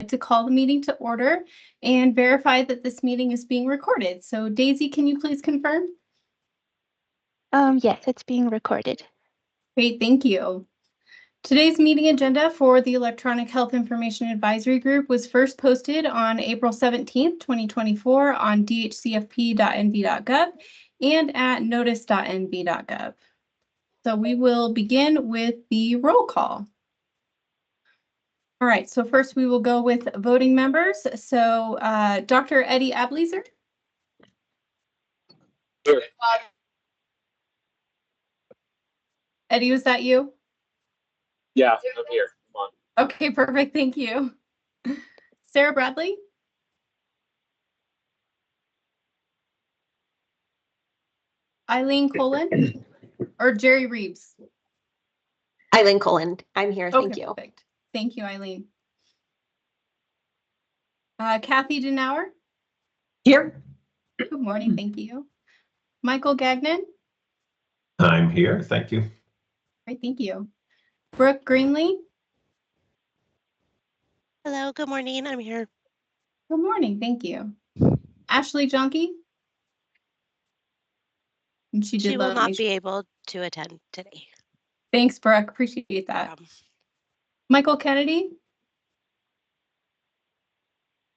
to call the meeting to order and verify that this meeting is being recorded. So Daisy, can you please confirm? Yes, it's being recorded. Great, thank you. Today's meeting agenda for the Electronic Health Information Advisory Group was first posted on April 17th, 2024 on dhcfp.nv.gov and at notice.nv.gov. So we will begin with the roll call. All right, so first we will go with voting members. So Dr. Eddie Ableser. Here. Eddie, was that you? Yeah, I'm here. Come on. Okay, perfect. Thank you. Sarah Bradley. Eileen Colin or Jerry Reeves? Eileen Colin, I'm here. Okay, Thank you. Perfect. Thank you, Eileen. Kathy Denauer. Here. Good morning. Thank you. Michael Gagnon. I'm here. Thank you. Great. Thank you. Brooke Greenlee. Hello, good morning. I'm here. Good morning. Thank you. Ashley Junkie. And She will not be able to attend today. Thanks, Brooke. Appreciate that. Michael Kennedy.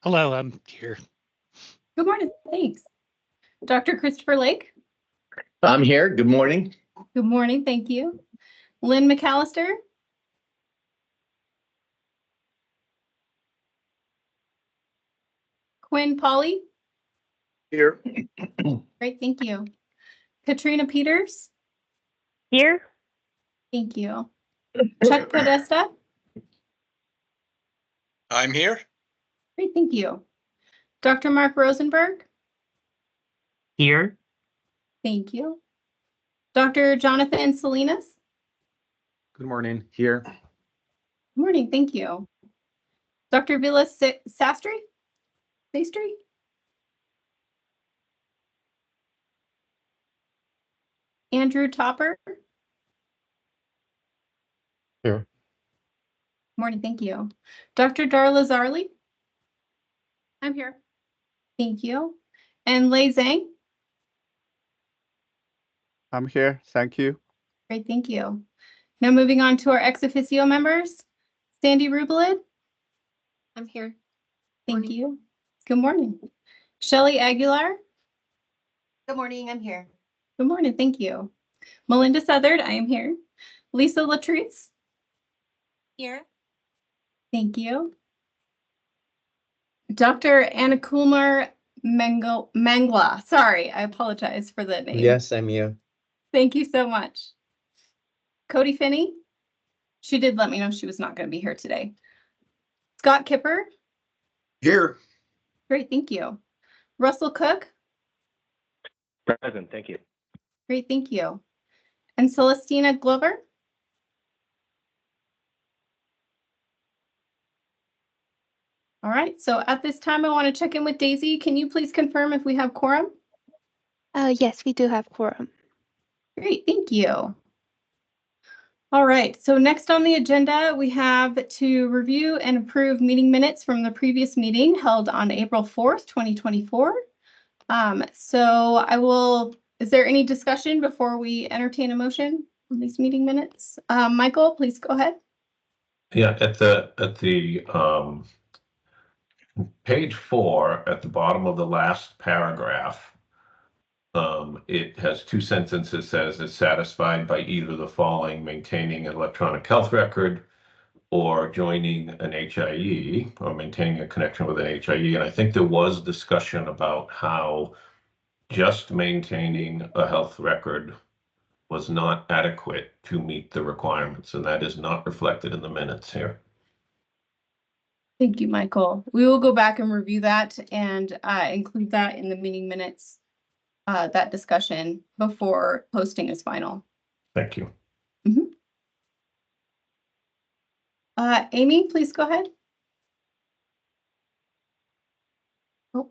Hello, I'm here. Good morning. Thanks. Dr. Christopher Lake. I'm here. Good morning. Good morning. Thank you. Lynn McAllister. Quinn Polly. Here. Great. Thank you. Katrina Peters. Here. Thank you. Chuck Podesta. I'm here. Great. Thank you. Dr. Mark Rosenberg. Here. Thank you. Dr. Jonathan Salinas. Good morning. Here. Good morning. Thank you. Dr. Villa Sastry. Sastry. Andrew Topper. Here. Morning. Thank you. Dr. Darla Zarley. I'm here. Thank you. And Lei Zhang. I'm here. Thank you. Great. Thank you. Now moving on to our ex officio members. Sandy Rubelid. I'm here. Thank you. Good morning. Shelley Aguilar. Good morning. I'm here. Good morning. Thank you. Melinda Southard. I am here. Lisa Latrice. Here. Thank you. Dr. Anakumar Mangla. Sorry, I apologize for the name. Yes, I'm here. Thank you so much. Cody Finney. She did let me know she was not going to be here today. Scott Kipper. Here. Great, thank you. Russell Cook. Present. Thank you. Great, thank you. And Celestina Glover. All right, so at this time, I want to check in with Daisy. Can you please confirm if we have quorum? Yes, we do have quorum. Great, thank you. All right, so next on the agenda, we have to review and approve meeting minutes from the previous meeting held on April 4th, 2024. Is there any discussion before we entertain a motion on these meeting minutes? Michael, please go ahead. Yeah, at the page 4 at the bottom of the last paragraph, it has two sentences. Says it's satisfied by either the following: maintaining an electronic health record or joining an HIE or maintaining a connection with an HIE. And I think there was discussion about how just maintaining a health record was not adequate to meet the requirements, and that is not reflected in the minutes here. Thank you, Michael. We will go back and review that and include that in the meeting minutes, that discussion before posting is final. Thank you. Amy, please go ahead. Oh,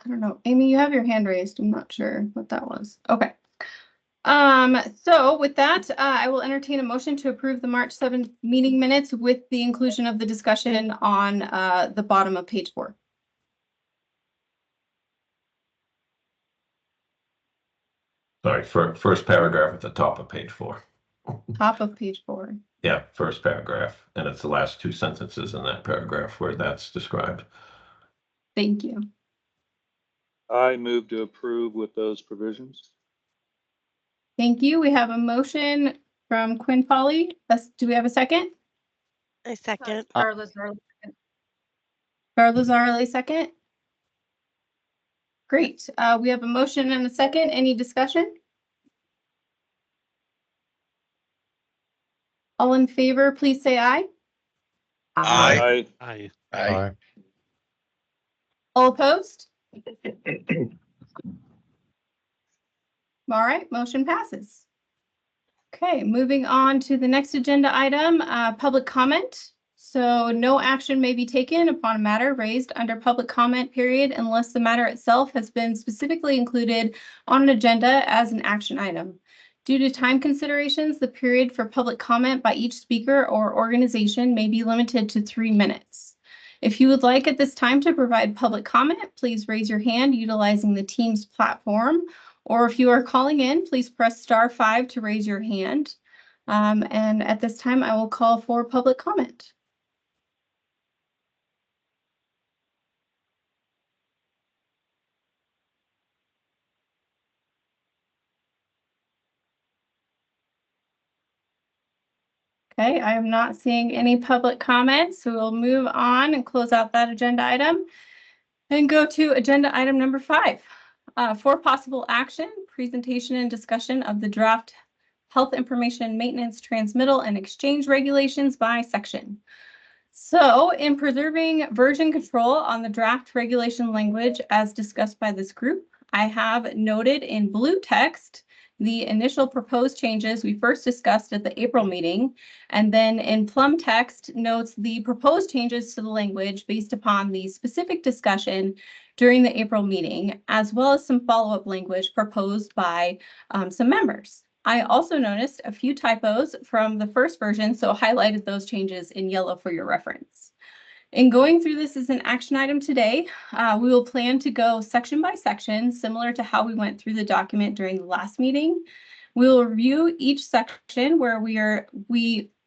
I don't know. Amy, you have your hand raised. I'm not sure what that was. Okay. So with that, I will entertain a motion to approve the March 7th meeting minutes with the inclusion of the discussion on the bottom of page 4. Sorry, first paragraph at the top of page 4. Top of page 4. Yeah, first paragraph, and it's the last 2 sentences in that paragraph where that's described. Thank you. I move to approve with those provisions. Thank you. We have a motion from Quinn Foley. Do we have a second? I second. Carla Zarley, second. Great. We have a motion and a second. Any discussion? All in favor, please say aye. Aye. Aye. Aye. All opposed? All right, motion passes. Okay, moving on to the next agenda item, public comment. So no action may be taken upon a matter raised under public comment period unless the matter itself has been specifically included on an agenda as an action item. Due to time considerations, the period for public comment by each speaker or organization may be limited to 3 minutes. If you would like at this time to provide public comment, please raise your hand utilizing the Teams platform. Or if you are calling in, please press *5 to raise your hand. And at this time, I will call for public comment. Okay, I am not seeing any public comments, so we'll move on and close out that agenda item and go to agenda item number 5. For possible action, presentation and discussion of the draft health information maintenance, transmittal, and exchange regulations by section. So in preserving version control on the draft regulation language as discussed by this group, I have noted in blue text the initial proposed changes we first discussed at the April meeting, and then in plum text notes the proposed changes to the language based upon the specific discussion during the April meeting, as well as some follow-up language proposed by some members. I also noticed a few typos from the first version, so highlighted those changes in yellow for your reference. In going through this as an action item today, we will plan to go section by section, similar to how we went through the document during the last meeting. We will review each section where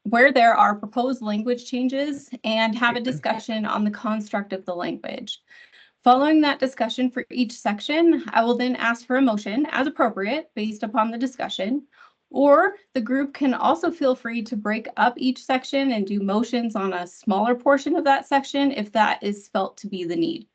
where there are proposed language changes and have a discussion on the construct of the language. Following that discussion for each section, I will then ask for a motion as appropriate based upon the discussion, or the group can also feel free to break up each section and do motions on a smaller portion of that section if that is felt to be the need.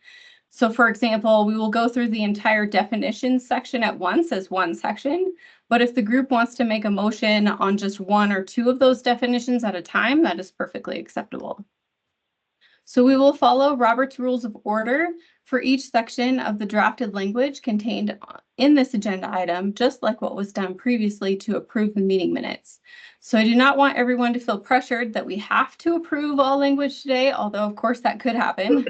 So for example, we will go through the entire definitions section at once as one section, but if the group wants to make a motion on just 1 or 2 of those definitions at a time, that is perfectly acceptable. So we will follow Robert's Rules of Order for each section of the drafted language contained in this agenda item, just like what was done previously to approve the meeting minutes. So I do not want everyone to feel pressured that we have to approve all language today, although of course that could happen.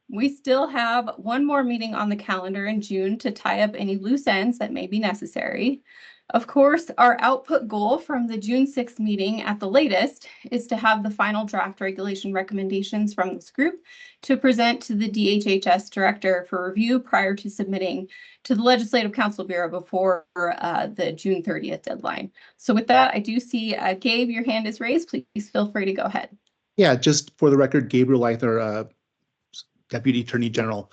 We still have 1 more meeting on the calendar in June to tie up any loose ends that may be necessary. Of course, our output goal from the June 6th meeting at the latest is to have the final draft regulation recommendations from this group to present to the DHHS director for review prior to submitting to the Legislative Council Bureau before the June 30th deadline. So with that, I do see Gabe, your hand is raised. Please feel free to go ahead. Yeah, just for the record, Gabriel Leither, Deputy Attorney General.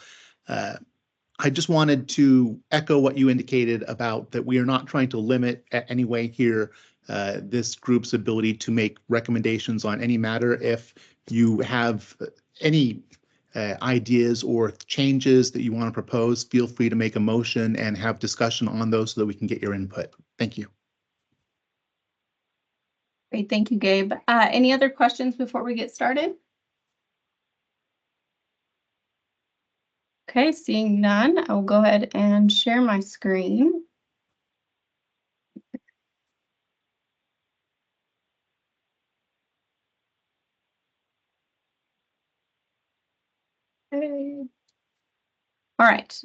I just wanted to echo what you indicated about that we are not trying to limit at any way here this group's ability to make recommendations on any matter. If you have any ideas or changes that you want to propose, feel free to make a motion and have discussion on those so that we can get your input. Thank you. Great, thank you, Gabe. Any other questions before we get started? Okay, seeing none, I will go ahead and share my screen. Okay. All right,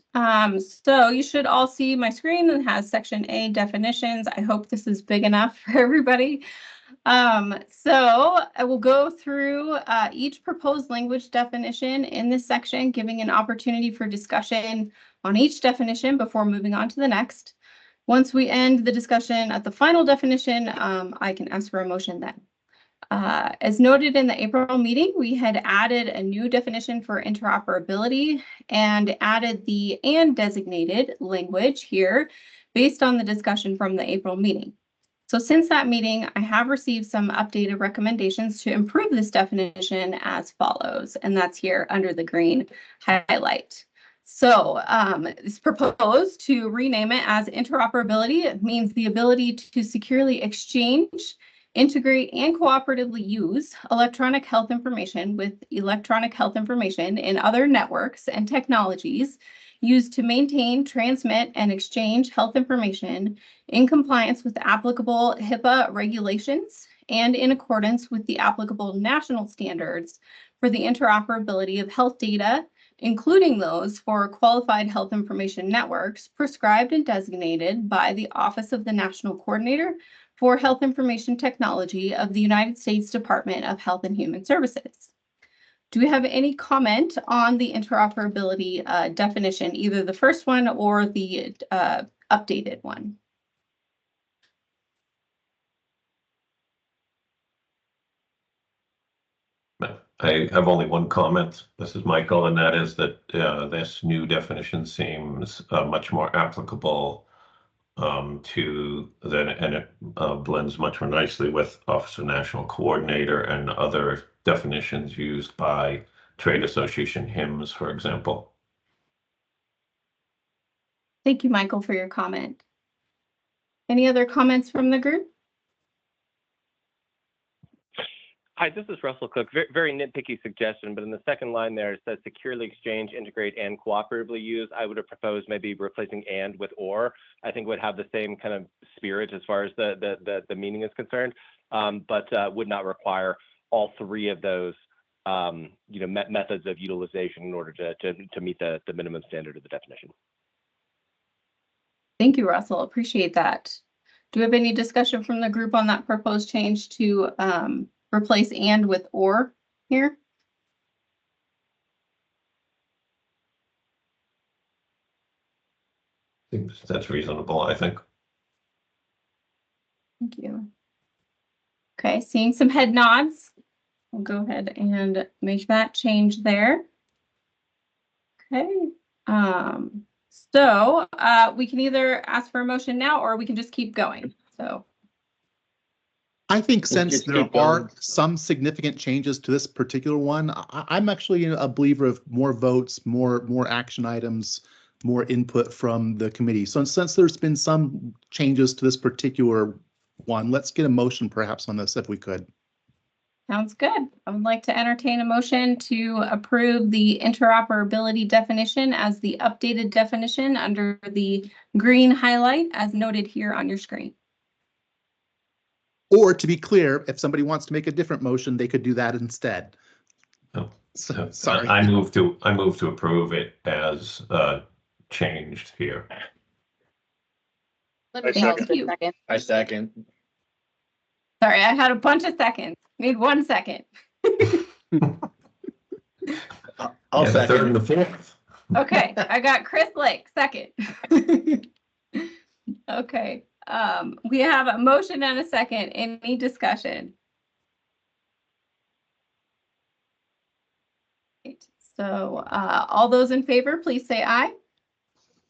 so you should all see my screen that has section A definitions. I hope this is big enough for everybody. So I will go through each proposed language definition in this section, giving an opportunity for discussion on each definition before moving on to the next. Once we end the discussion at the final definition, I can ask for a motion then. As noted in the April meeting, we had added a new definition for interoperability and added the "and" designated language here based on the discussion from the April meeting. So since that meeting, I have received some updated recommendations to improve this definition as follows, and that's here under the green highlight. So it's proposed to rename it as interoperability. It means the ability to securely exchange, integrate, and cooperatively use electronic health information with electronic health information in other networks and technologies used to maintain, transmit, and exchange health information in compliance with applicable HIPAA regulations and in accordance with the applicable national standards for the interoperability of health data, including those for qualified health information networks prescribed and designated by the Office of the National Coordinator for Health Information Technology of the United States Department of Health and Human Services. Do we have any comment on the interoperability definition, either the first one or the updated one? I have only one comment. This is Michael, and that is that this new definition seems much more applicable to then, and it blends much more nicely with Office of National Coordinator and other definitions used by trade association HIMSS, for example. Thank you, Michael, for your comment. Any other comments from the group? Hi, this is Russell Cook. Very nitpicky suggestion, but in the second line there it says securely exchange, integrate, and cooperatively use. I would have proposed maybe replacing "and" with "or." I think would have the same kind of spirit as far as the meaning is concerned, but would not require all three of those methods of utilization in order to meet the minimum standard of the definition. Thank you, Russell. Appreciate that. Do we have any discussion from the group on that proposed change to replace "and" with "or" here? That's reasonable, I think. Thank you. Okay, seeing some head nods. We'll go ahead and make that change there. Okay. So we can either ask for a motion now or we can just keep going. So I think Let's since just there keep going. are some significant changes to this particular one, I'm actually a believer of more votes, more action items, more input from the committee. So since there's been some changes to this particular one, let's get a motion perhaps on this if we could. sounds good. I would like to entertain a motion to approve the interoperability definition as the updated definition under the green highlight as noted here on your screen. Or to be clear, if somebody wants to make a different motion, they could do that instead. Oh, So, sorry. I move to approve it as changed here. Thank you. I second. Sorry, I had a bunch of seconds. Need 1 second. I'll Yeah, the third and second. the fourth. Okay, I got Chris Lake, second. Okay, we have a motion and a second. Any discussion? Great. So all those in favor, please say aye.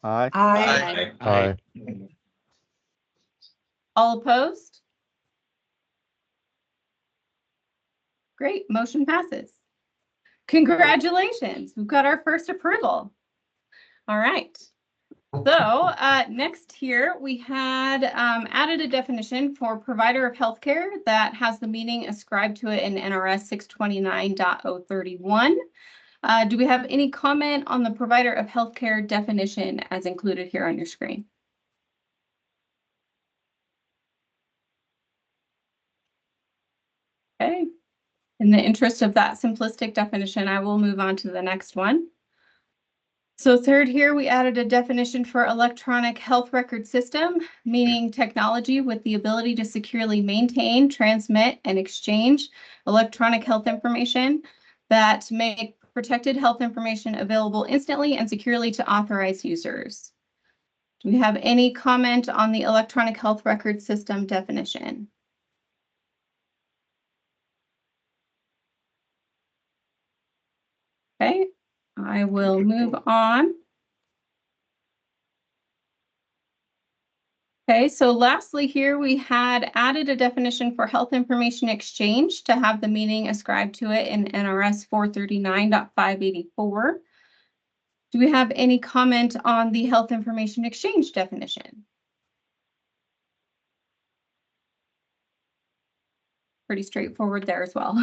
Aye. Aye. Aye. All opposed? Great, motion passes. Congratulations, we've got our first approval. All right. So next here, we had added a definition for provider of healthcare that has the meaning ascribed to it in NRS 629.031. Do we have any comment on the provider of healthcare definition as included here on your screen? Okay. In the interest of that simplistic definition, I will move on to the next one. So third here, we added a definition for electronic health record system, meaning technology with the ability to securely maintain, transmit, and exchange electronic health information that make protected health information available instantly and securely to authorized users. Do we have any comment on the electronic health record system definition? Okay, I will move on. Okay, so lastly here, we had added a definition for health information exchange to have the meaning ascribed to it in NRS 439.584. Do we have any comment on the health information exchange definition? Pretty straightforward there as well.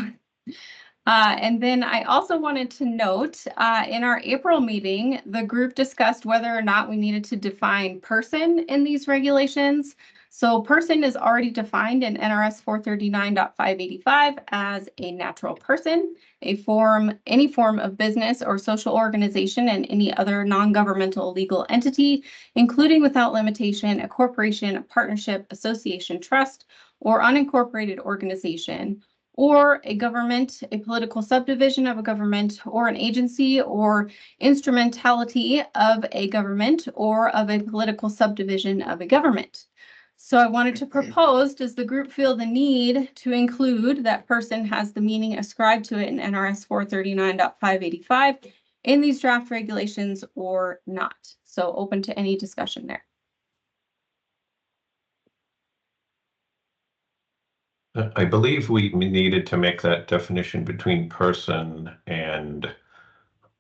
And then I also wanted to note in our April meeting, the group discussed whether or not we needed to define person in these regulations. So person is already defined in NRS 439.585 as a natural person, any form of business or social organization and any other non-governmental legal entity, including without limitation, a corporation, a partnership, association, trust, or unincorporated organization, or a government, a political subdivision of a government, or an agency or instrumentality of a government or of a political subdivision of a government. So I wanted to propose, does the group feel the need to include that person has the meaning ascribed to it in NRS 439.585 in these draft regulations or not? So open to any discussion there. I believe we needed to make that definition between person and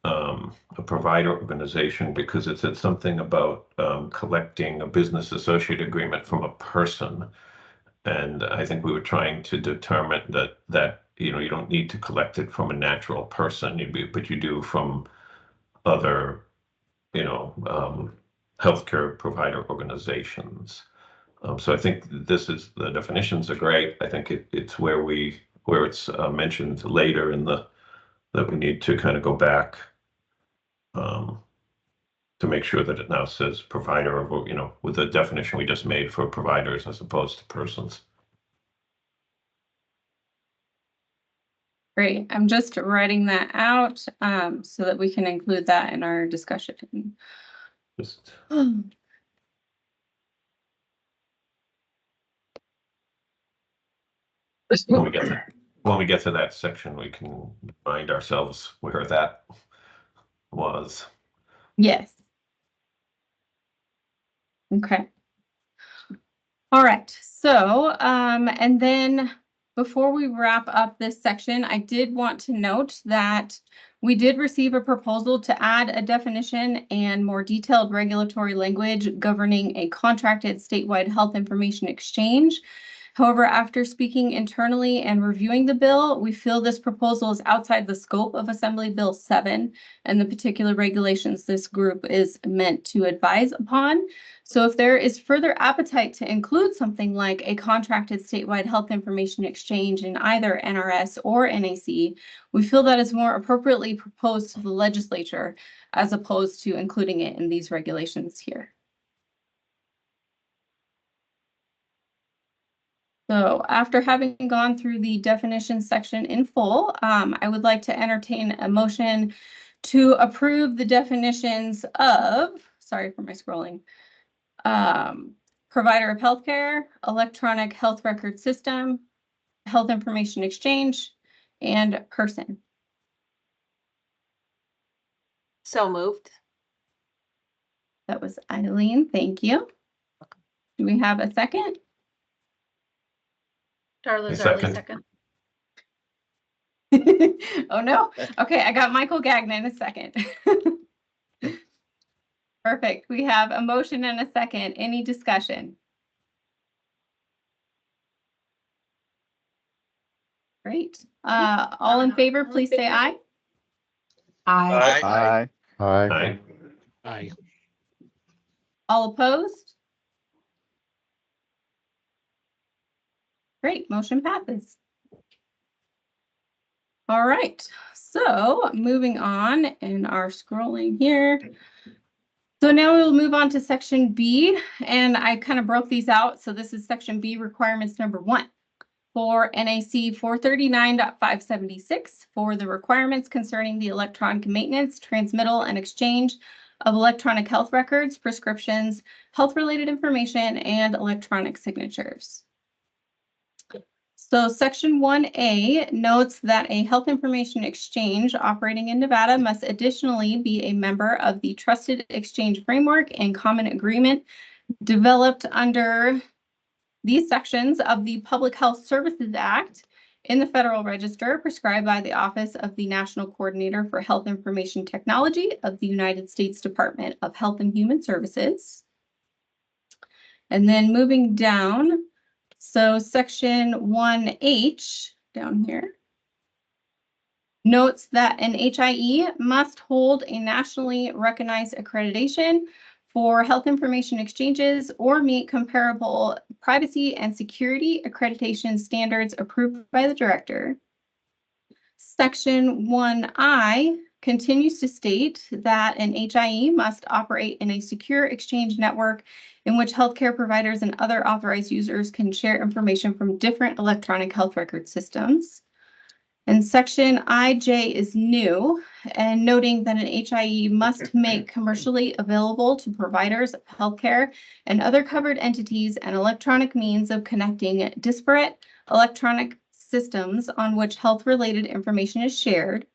a provider organization because it said something about collecting a business associate agreement from a person. And I think we were trying to determine that you don't need to collect it from a natural person, but you do from other, healthcare provider organizations. So I think the definitions are great. I think it's where it's mentioned later that we need to kind of go back to make sure that it now says provider of, with the definition we just made for providers as opposed to persons. Great. I'm just writing that out so that we can include that in our discussion. Just when we get to that section, we can remind ourselves where that was. Yes. Okay. All right. So, and then before we wrap up this section, I did want to note that we did receive a proposal to add a definition and more detailed regulatory language governing a contracted statewide health information exchange. However, after speaking internally and reviewing the bill, we feel this proposal is outside the scope of Assembly Bill 7 and the particular regulations this group is meant to advise upon. So if there is further appetite to include something like a contracted statewide health information exchange in either NRS or NAC, we feel that is more appropriately proposed to the legislature as opposed to including it in these regulations here. So after having gone through the definition section in full, I would like to entertain a motion to approve the definitions of, sorry for my scrolling, provider of healthcare, electronic health record system, health information exchange, and person. So moved. That was Eileen. Thank you. Do we have a second? Darla's second. Oh no. Okay, I got Michael Gagnon a second. Perfect. We have a motion and a second. Any discussion? Great. All in favor, please say aye. Aye. Aye. Aye. Aye. All opposed? Great, motion passes. All right, so moving on in our scrolling here. So now we'll move on to section B, and I kind of broke these out. So this is section B, requirements number 1 for NAC 439.576 for the requirements concerning the electronic maintenance, transmittal, and exchange of electronic health records, prescriptions, health-related information, and electronic signatures. So section 1A notes that a health information exchange operating in Nevada must additionally be a member of the Trusted Exchange Framework and Common Agreement developed under these sections of the Public Health Services Act in the Federal Register prescribed by the Office of the National Coordinator for Health Information Technology of the United States Department of Health and Human Services. And then moving down, so section 1H down here notes that an HIE must hold a nationally recognized accreditation for health information exchanges or meet comparable privacy and security accreditation standards approved by the director. Section 1I continues to state that an HIE must operate in a secure exchange network in which healthcare providers and other authorized users can share information from different electronic health record systems. And section IJ is new and noting that an HIE must make commercially available to providers of healthcare and other covered entities an electronic means of connecting disparate electronic systems on which health-related information is shared.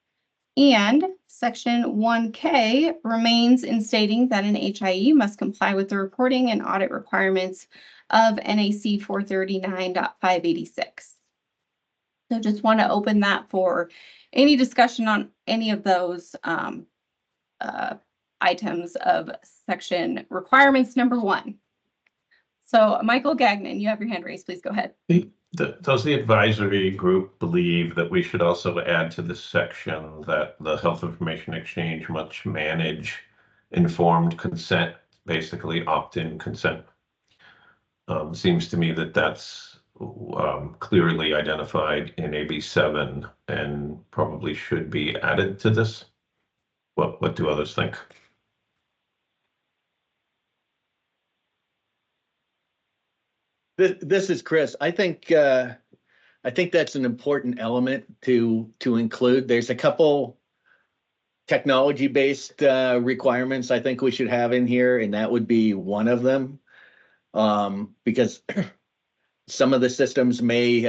And section 1K remains in stating that an HIE must comply with the reporting and audit requirements of NAC 439.586. So just want to open that for any discussion on any of those items of section requirements number 1. So Michael Gagnon, you have your hand raised. Please go ahead. Does the advisory group believe that we should also add to this section that the health information exchange must manage informed consent, basically opt-in consent? Seems to me that that's clearly identified in AB 7 and probably should be added to this. What do others think? This is Chris. I think that's an important element to include. There's a couple technology-based requirements I think we should have in here, and that would be one of them, because some of the systems may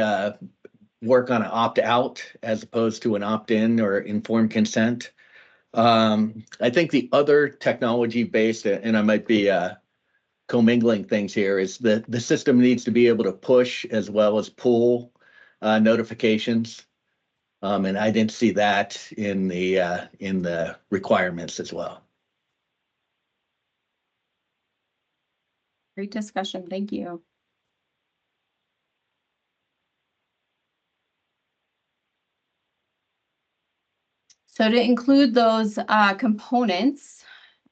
work on an opt-out as opposed to an opt-in or informed consent. I think the other technology-based, and I might be commingling things here, is that the system needs to be able to push as well as pull notifications. And I didn't see that in the requirements as well. Great discussion. Thank you. So to include those components,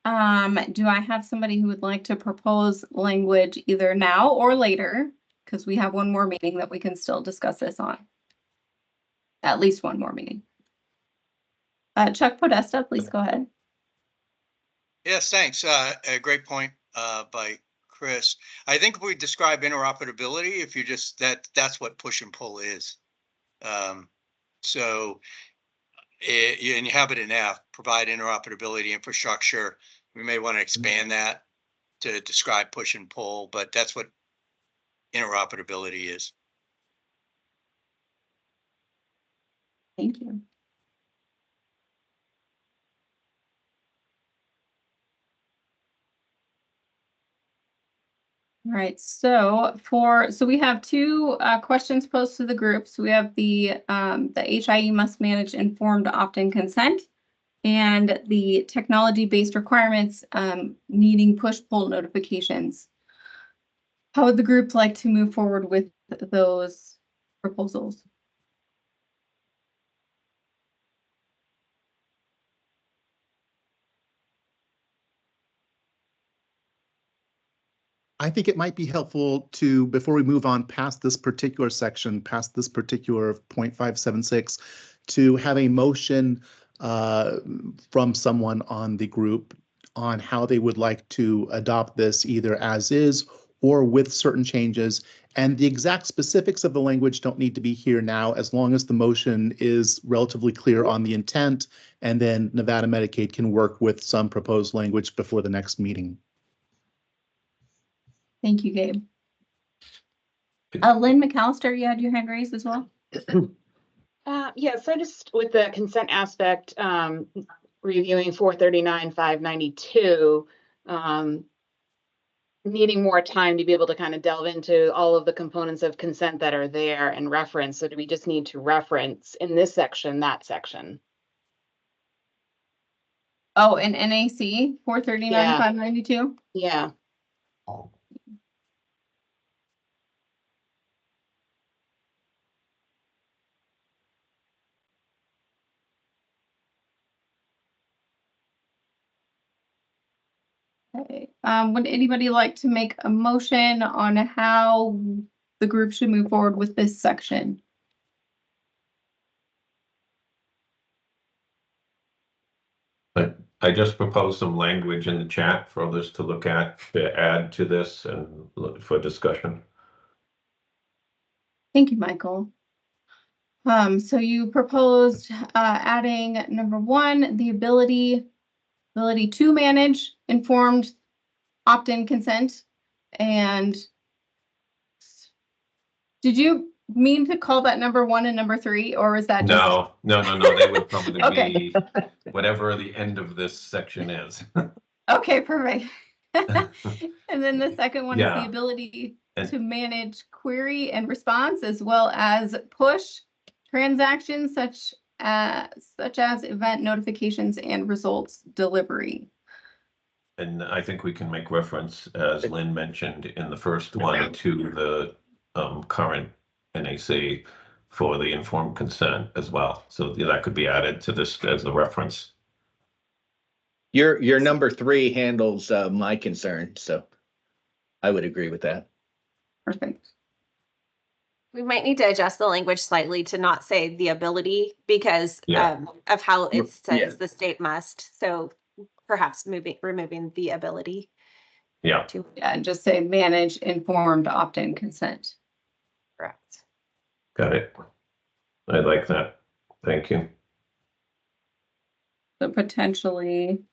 do I have somebody who would like to propose language either now or later? Because we have one more meeting that we can still discuss this on. At least one more meeting. Chuck Podesta, please go ahead. Yes, thanks. A great point by Chris. I think if we describe interoperability, if you just that's what push and pull is. So and you have it in F, provide interoperability infrastructure. We may want to expand that to describe push and pull, but that's what interoperability is. Thank you. All right, so we have two questions posed to the group. So we have the HIE must manage informed opt-in consent and the technology-based requirements needing push-pull notifications. How would the group like to move forward with those proposals? I think it might be helpful to, before we move on past this particular section, past this particular 0.576, to have a motion from someone on the group on how they would like to adopt this either as is or with certain changes. And the exact specifics of the language don't need to be here now, as long as the motion is relatively clear on the intent, and then Nevada Medicaid can work with some proposed language before the next meeting. Thank you, Gabe. Lynn McAllister, you had your hand raised as well. Yeah, so just with the consent aspect, reviewing 439, 592, needing more time to be able to kind of delve into all of the components of consent that are there and reference. So do we just need to reference in this section, that section? Oh, and NAC 439, Yeah. 592. Yeah. Okay. Would anybody like to make a motion on how the group should move forward with this section? But I just proposed some language in the chat for others to look at, to add to this and look for discussion. Thank you, Michael. So you proposed adding number 1, the ability to manage informed opt-in consent. And did you mean to call that number 1 and number 3, or was that just? No. They would probably Okay. be whatever the end of this section is. Okay, perfect. And then the second one is Yeah. the ability And- to manage query and response, as well as push transactions such as event notifications and results delivery. And I think we can make reference, as Lynn mentioned in the first one, to the current NAC for the informed consent as well. So that could be added to this as a reference. Your number 3 handles my concern, so I would agree with that. Perfect. We might need to adjust the language slightly to not say the ability because Yeah. of how it says Yeah. the state must. So perhaps removing the ability. Yeah. Yeah, and just say manage informed opt-in consent. Correct. Got it. I like that. Thank you. So potentially.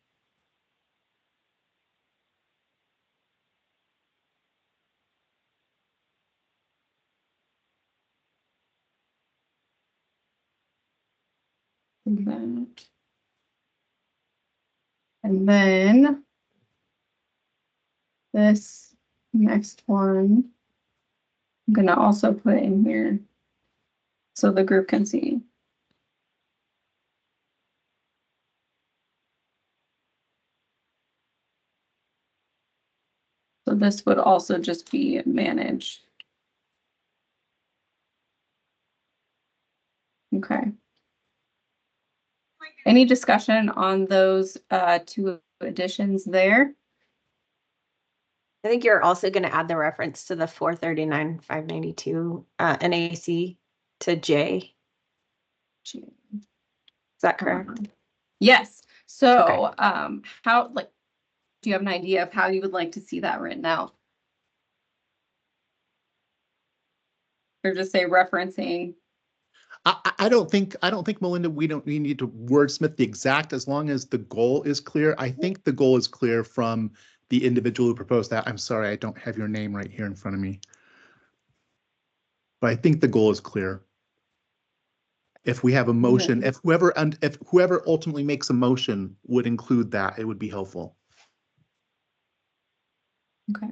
That. And then this next one, I'm gonna also put in here so the group can see. So this would also just be manage. Okay. Any discussion on those 2 additions there? I think you're also going to add the reference to the 439, 592 NAC to J. Is that correct? Yes. So how, like, do you have an idea of how you would like to see that written out? Or just say referencing? I don't think, Melinda, we need to wordsmith the exact, as long as the goal is clear. I think the goal is clear from the individual who proposed that. I'm sorry, I don't have your name right here in front of me. But I think the goal is clear. If we have a motion, if whoever ultimately makes a motion would include that, it would be helpful. Okay.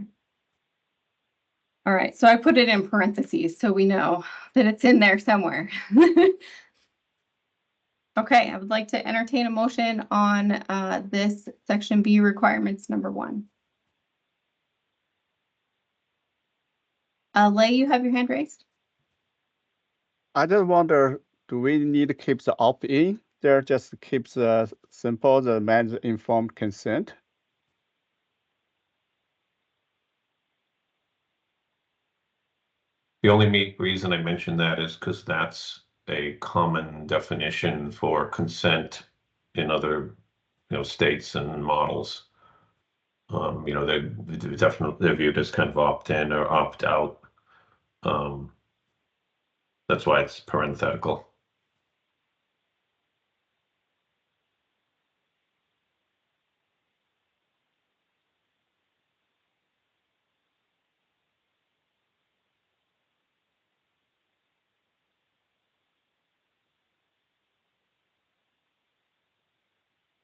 All right, so I put it in parentheses so we know that it's in there somewhere. Okay, I would like to entertain a motion on this section B requirements number 1. Lay, you have your hand raised? I just wonder, do we need to keep the opt-in there? Just keep the simple, the manage informed consent? The only reason I mentioned that is because that's a common definition for consent in other, states and models. They're definitely, they're viewed as kind of opt-in or opt-out. That's why it's parenthetical.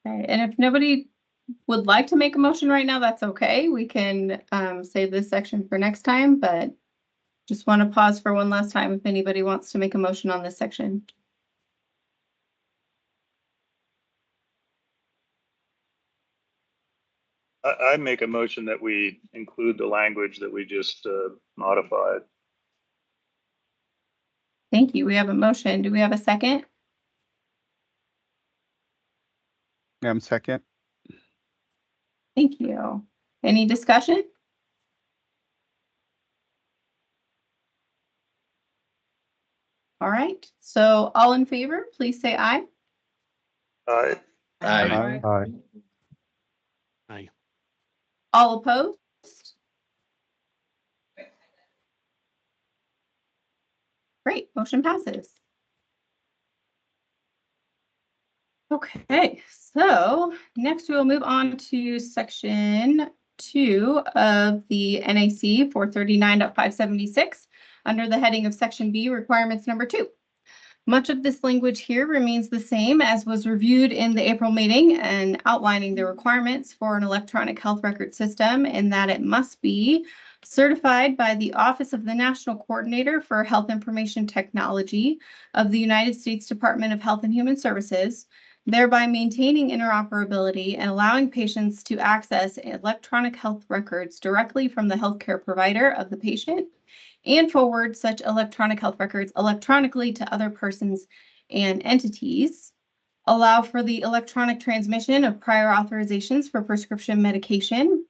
Okay, and if nobody would like to make a motion right now, that's okay. We can save this section for next time, but just want to pause for one last time if anybody wants to make a motion on this section. I make a motion that we include the language that we just modified. Thank you. We have a motion. Do we have a second? Second. Thank you. Any discussion? All right. So all in favor, please say aye. Aye. Aye. Aye. Aye. All opposed? Great, motion passes. Okay, so next we will move on to section 2 of the NAC 439.576 under the heading of section B, requirements number 2. Much of this language here remains the same as was reviewed in the April meeting and outlining the requirements for an electronic health record system, in that it must be certified by the Office of the National Coordinator for Health Information Technology of the United States Department of Health and Human Services, thereby maintaining interoperability and allowing patients to access electronic health records directly from the healthcare provider of the patient and forward such electronic health records electronically to other persons and entities, allow for the electronic transmission of prior authorizations for prescription medication,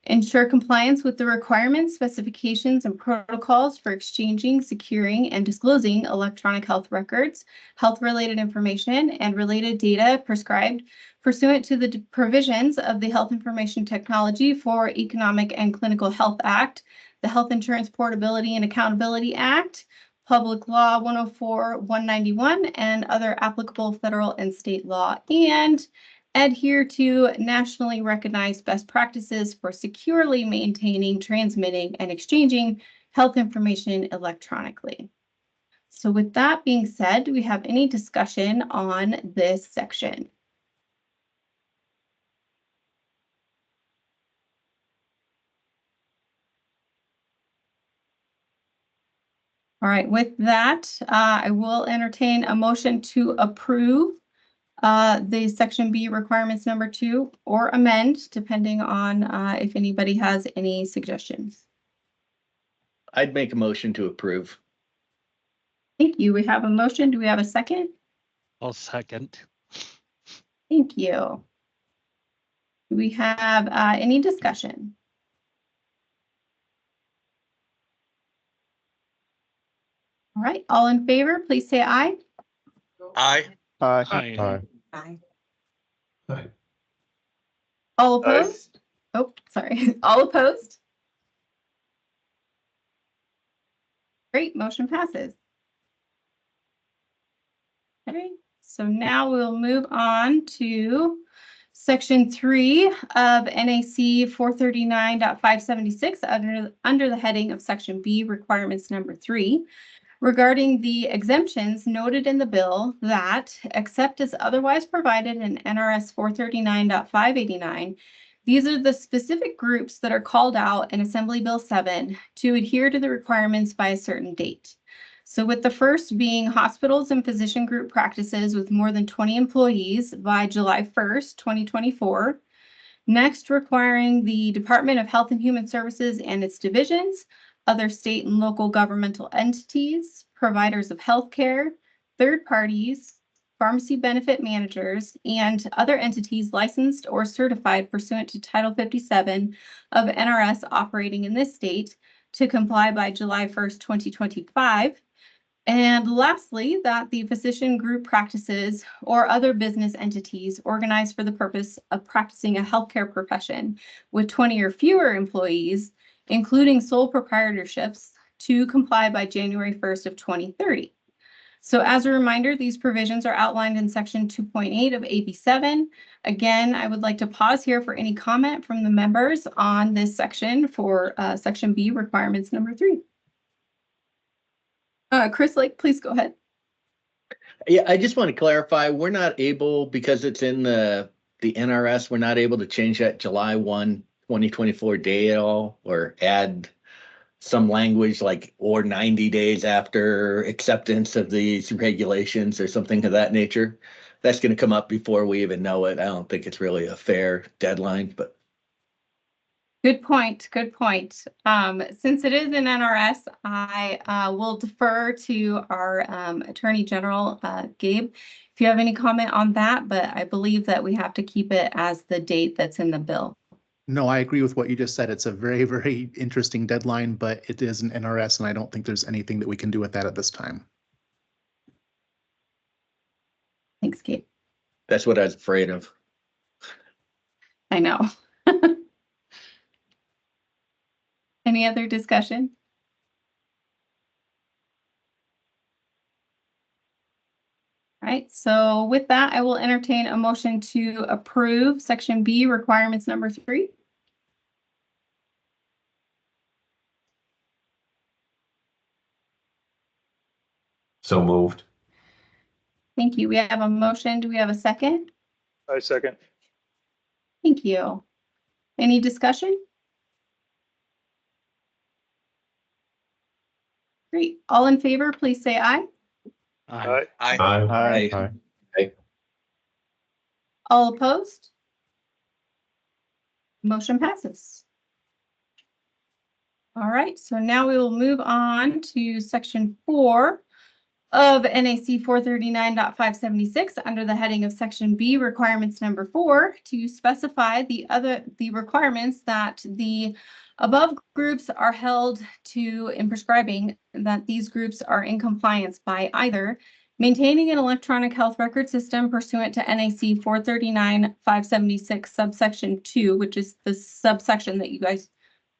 ensure compliance with the requirements, specifications, and protocols for exchanging, securing, and disclosing electronic health records, health-related information, and related data prescribed pursuant to the provisions of the Health Information Technology for Economic and Clinical Health Act, the Health Insurance Portability and Accountability Act, Public Law 104-191, and other applicable federal and state law, and adhere to nationally recognized best practices for securely maintaining, transmitting, and exchanging health information electronically. So with that being said, do we have any discussion on this section? All right, with that, I will entertain a motion to approve the section B requirements number 2 or amend, depending on if anybody has any suggestions. I'd make a motion to approve. Thank you. We have a motion. Do we have a second? I'll second. Thank you. Do we have any discussion? All right, all in favor, please say aye. Aye. Aye. Aye. Aye. Aye. All opposed? Oh, sorry. All opposed? Great, motion passes. Okay, so now we'll move on to section 3 of NAC 439.576 under the heading of section B, requirements number 3. Regarding the exemptions noted in the bill that, except as otherwise provided in NRS 439.589, these are the specific groups that are called out in Assembly Bill 7 to adhere to the requirements by a certain date. So with the first being hospitals and physician group practices with more than 20 employees by July 1st, 2024. Next, requiring the Department of Health and Human Services and its divisions, other state and local governmental entities, providers of healthcare, third parties, pharmacy benefit managers, and other entities licensed or certified pursuant to Title 57 of NRS operating in this state to comply by July 1st, 2025, And lastly, that the physician group practices or other business entities organized for the purpose of practicing a healthcare profession with 20 or fewer employees, including sole proprietorships, to comply by January 1st of 2030. So as a reminder, these provisions are outlined in section 2.8 of AB 7. Again, I would like to pause here for any comment from the members on this section for section B, requirements number 3. Chris Lake, please go ahead. Yeah, I just want to clarify, we're not able, because it's in the NRS, we're not able to change that July 1, 2024 date at all, or add some language like, or 90 days after acceptance of these regulations or something of that nature. That's going to come up before we even know it. I don't think it's really a fair deadline, but. Good point. Good point. Since it is in NRS, I will defer to our Attorney General, Gabe, if you have any comment on that, but I believe that we have to keep it as the date that's in the bill. No, I agree with what you just said. It's a very, very interesting deadline, but it is an NRS, and I don't think there's anything that we can do with that at this time. Thanks, Kate. That's what I was afraid of. I know. Any other discussion? All right, so with that, I will entertain a motion to approve section B, requirements number 3. So moved. Thank you. We have a motion. Do we have a second? I second. Thank you. Any discussion? Great. All in favor, please say aye. Aye. Aye. Aye. All opposed? Motion passes. All right, so now we will move on to section 4 of NAC 439.576 under the heading of section B, requirements number 4, to specify the requirements that the above groups are held to in prescribing, that these groups are in compliance by either maintaining an electronic health record system pursuant to NAC 439.576 subsection 2, which is the subsection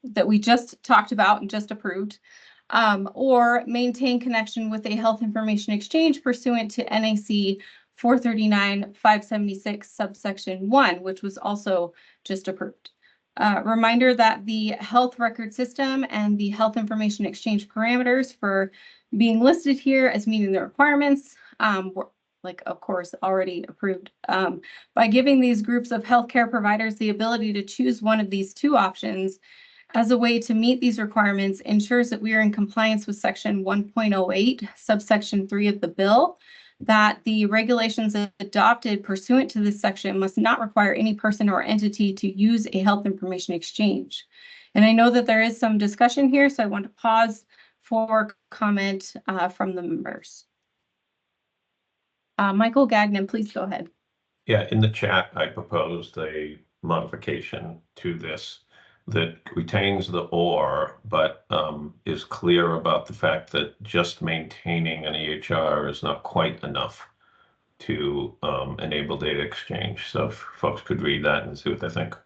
that we just talked about and just approved, or maintain connection with a health information exchange pursuant to NAC 439.576 subsection 1, which was also just approved. Reminder that the health record system and the health information exchange parameters for being listed here as meeting the requirements were, of course, already approved. By giving these groups of healthcare providers the ability to choose one of these two options as a way to meet these requirements ensures that we are in compliance with section 1.08, subsection 3 of the bill, that the regulations adopted pursuant to this section must not require any person or entity to use a health information exchange. And I know that there is some discussion here, so I want to pause for comment from the members. Michael Gagnon, please go ahead. Yeah, in the chat, I proposed a modification to this that retains the or, but is clear about the fact that just maintaining an EHR is not quite enough to enable data exchange. So if folks could read that and see what they think.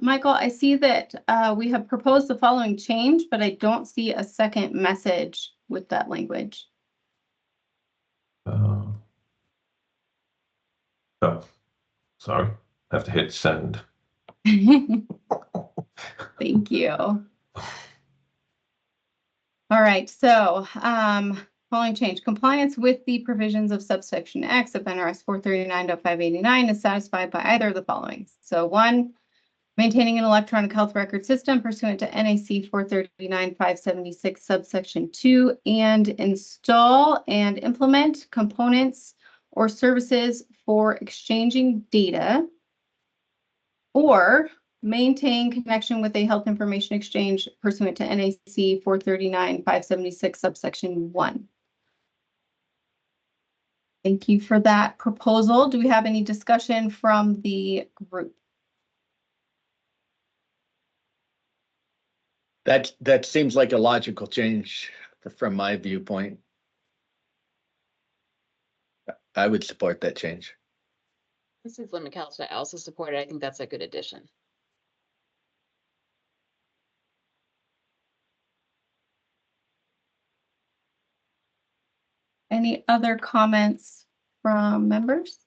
Michael, I see that we have proposed the following change, but I don't see a second message with that language. Oh, sorry. I have to hit send. Thank you. All right, so following change. Compliance with the provisions of subsection X of NRS 439.589 is satisfied by either of the following. So 1, maintaining an electronic health record system pursuant to NAC 439.576 subsection 2, and install and implement components or services for exchanging data, or maintain connection with a health information exchange pursuant to NAC 439.576 subsection 1. Thank you for that proposal. Do we have any discussion from the group? That seems like a logical change from my viewpoint. I would support that change. This is Lynn McAllister. I also support it. I think that's a good addition. Any other comments from members?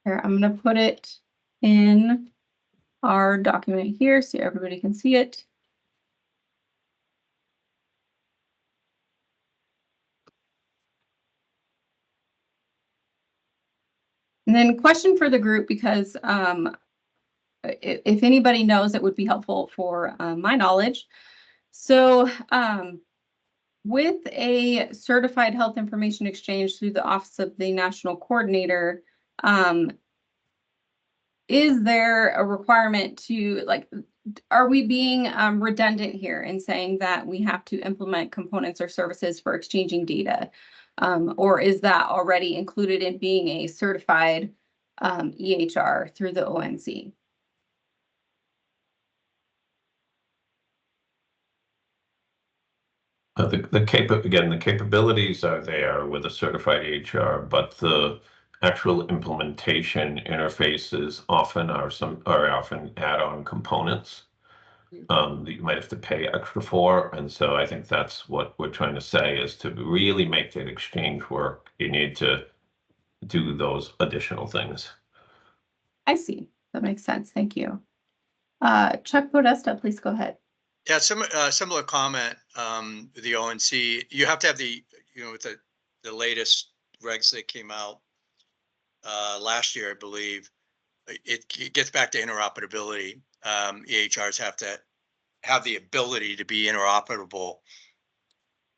Here, I'm going to put it in our document here so everybody can see it. And then question for the group, because if anybody knows, it would be helpful for my knowledge. So with a certified health information exchange through the Office of the National Coordinator, is there a requirement to, like, are we being redundant here in saying that we have to implement components or services for exchanging data? Or is that already included in being a certified EHR through the ONC? The capabilities are there with a certified EHR, but the actual implementation interfaces often are often add-on components that you might have to pay extra for. And so I think that's what we're trying to say, is to really make that exchange work, you need to do those additional things. I see. That makes sense. Thank you. Chuck Podesta, please go ahead. Yeah, similar comment. The ONC, you have to have with the latest regs that came out last year, I believe. It gets back to interoperability. EHRs have to have the ability to be interoperable,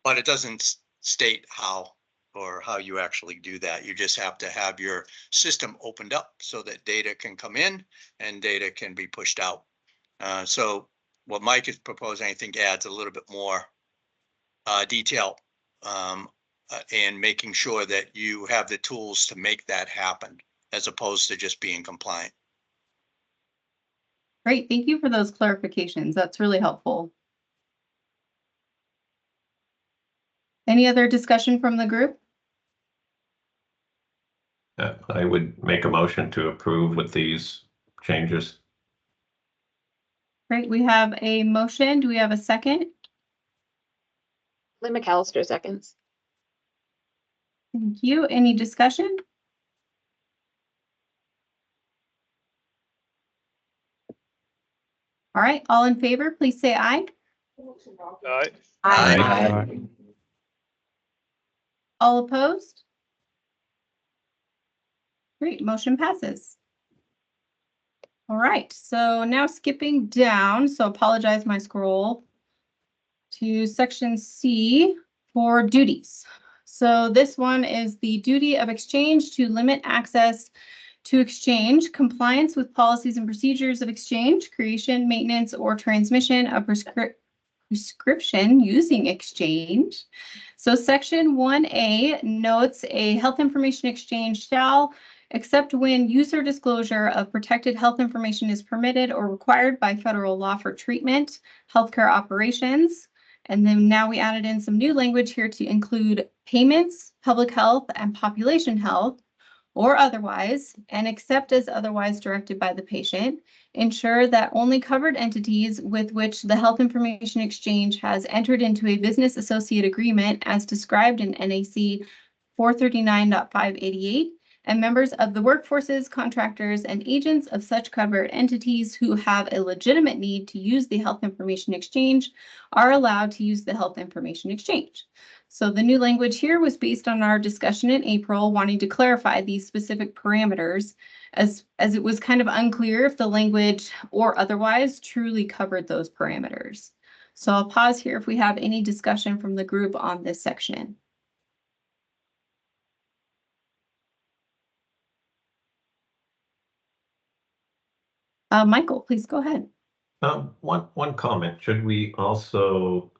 but it doesn't state how or how you actually do that. You just have to have your system opened up so that data can come in and data can be pushed out. So what Mike is proposing, I think, adds a little bit more detail and making sure that you have the tools to make that happen, as opposed to just being compliant. Great. Thank you for those clarifications. That's really helpful. Any other discussion from the group? I would make a motion to approve with these changes. Great. We have a motion. Do we have a second? Lynn McAllister seconds. Thank you. Any discussion? All right. All in favor, please say aye. Aye. Aye. All opposed? Great. Motion passes. All right. So now skipping down. So apologize, my scroll to section C for duties. So this one is the duty of exchange to limit access to exchange, compliance with policies and procedures of exchange, creation, maintenance, or transmission of prescription using exchange. So section 1A notes a health information exchange shall, except when use or disclosure of protected health information is permitted or required by federal law for treatment, healthcare operations. And then now we added in some new language here to include payments, public health, and population health, or otherwise, and except as otherwise directed by the patient, ensure that only covered entities with which the health information exchange has entered into a business associate agreement as described in NAC 439.588 and members of the workforces, contractors, and agents of such covered entities who have a legitimate need to use the health information exchange are allowed to use the health information exchange. So the new language here was based on our discussion in April, wanting to clarify these specific parameters as it was kind of unclear if the language or otherwise truly covered those parameters. So I'll pause here if we have any discussion from the group on this section. Michael, please go ahead. One comment. Should we also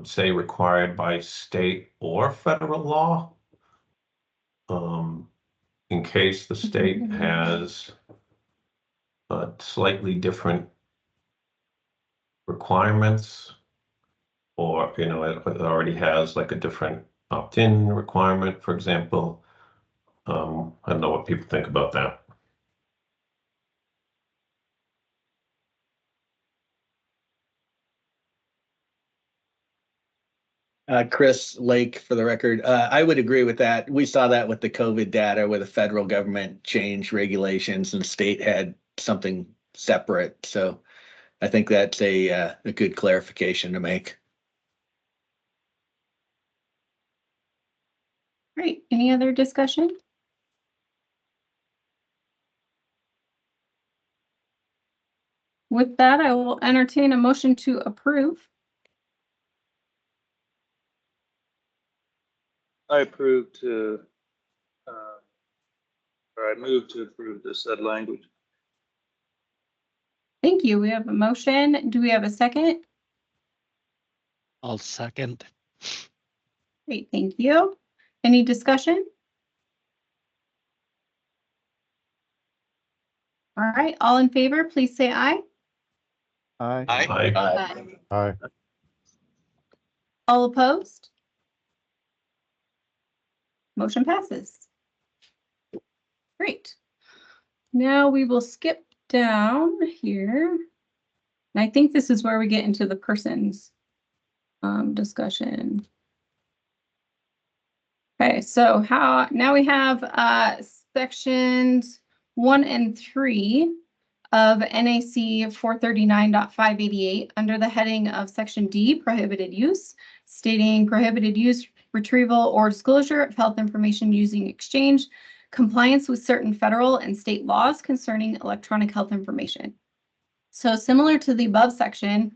say required by state or federal law? in case the state has slightly different requirements, or, you know, it already has like a different opt-in requirement, for example. I don't know what people think about that. Chris Lake, for the record, I would agree with that. We saw that with the COVID data where the federal government changed regulations and the state had something separate. So I think that's a good clarification to make. Great. Any other discussion? With that, I will entertain a motion to approve. I approve to, or I move to approve the said language. Thank you. We have a motion. Do we have a second? I'll second. Great, thank you. Any discussion? All right, all in favor, please say aye. Aye. Aye. Aye. All opposed? Motion passes. Great. Now we will skip down here. And I think this is where we get into the persons discussion. Okay, so now we have sections 1 and 3 of NAC 439.588 under the heading of section D, prohibited use, stating prohibited use, retrieval, or disclosure of health information using exchange, compliance with certain federal and state laws concerning electronic health information. So similar to the above section,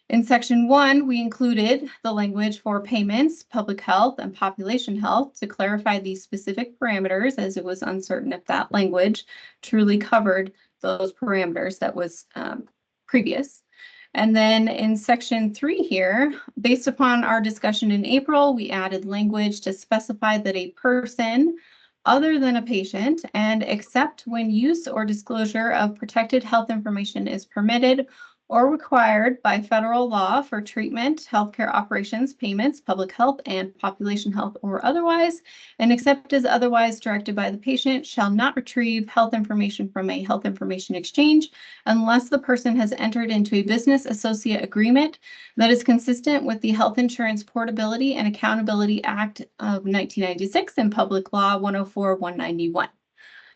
in section 1, we included the language for payments, public health, and population health to clarify these specific parameters, as it was uncertain if that language truly covered those parameters that was previous. And then in section 3 here, based upon our discussion in April, we added language to specify that a person other than a patient, and except when use or disclosure of protected health information is permitted or required by federal law for treatment, healthcare operations, payments, public health, and population health or otherwise, and except as otherwise directed by the patient, shall not retrieve health information from a health information exchange unless the person has entered into a business associate agreement that is consistent with the Health Insurance Portability and Accountability Act of 1996 and Public Law 104-191.